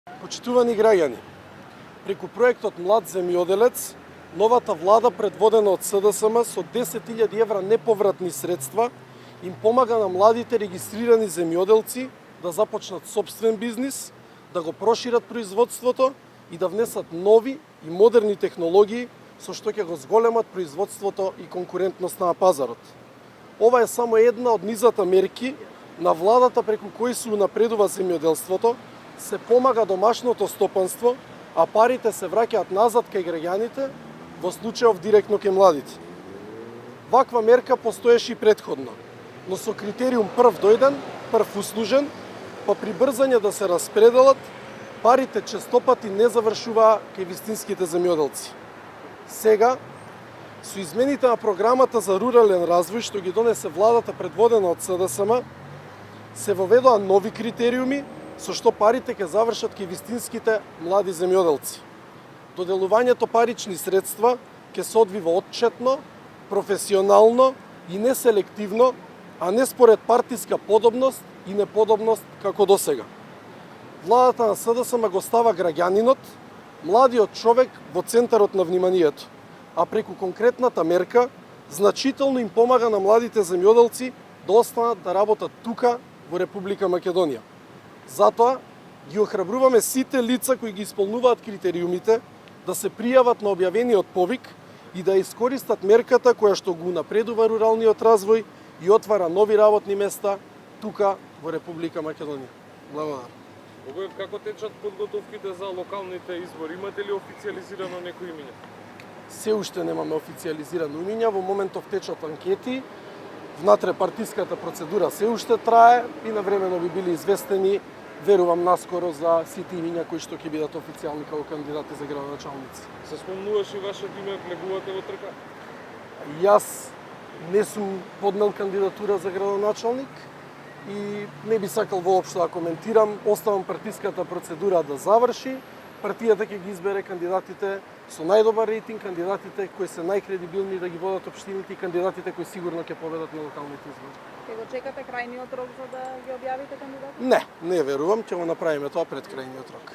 Почитувани граѓани, преку проектот Млад земјоделец, новата влада предводена од СДСМ со 10.000 евра неповратни средства им помага на младите регистрирани земјоделци да започнат собствен бизнис, да го прошират производството и да внесат нови и модерни технологии со што ќе го зголемат производството и конкурентноста на пазарот. Ова е само една од низата мерки на владата преку кои се унапредува земјоделството, се помага домашното стопанство, а парите се враќаат назад кај граѓаните, во случајов директно кај младите. Ваква мерка постоеше и претходно, но со критериум прв дојден, прв услужен, па при брзање да се распределат, парите честопати не завршуваа кај вистинските земјоделци. Сега, со измените на програмата за рурален развој што ги донесе владата предводена од СДСМ, се воведоа нови критериуми со што парите ќе завршат кај вистинските млади земјоделци. Доделувањето парични средства ќе се одвива отчетно, професионално и неселективно, а не според партиска подобност и неподобност како досега. Владата на СДСМ го става граѓанинот, младиот човек во центарот на вниманието, а преку конкретната мерка значително им помага на младите земјоделци да останат да работат тука во Република Македонија. Затоа ги охрабруваме сите лица кои ги исполнуваат критериумите да се пријават на објавениот повик и да искористат мерката која што го напредува руралниот развој и отвара нови работни места тука во Република Македонија. Благодарам. Богоев, како течат подготовките за локалните избори? Имате ли официјализирано некои имиња? Се уште немаме официјализирано имиња, во моментов течат анкети, внатре партиската процедура се уште трае и навремено би били известени, верувам наскоро, за сите имиња кои што ќе бидат официјални како кандидати за градоначалници. Се спомнуваш и вашето име, влегувате во трка? Јас не сум поднел кандидатура за градоначалник и не би сакал воопшто да коментирам. Оставам партиската процедура да заврши, партијата ќе ги избере кандидатите со најдобар рейтинг, кандидатите кои се најкредибилни да ги водат општините и кандидатите кои сигурно ќе победат на локалните избори. Ќе го чекате крајниот рок за да ги објавите кандидатите? Не верувам, ќе го направиме тоа пред крајниот рок.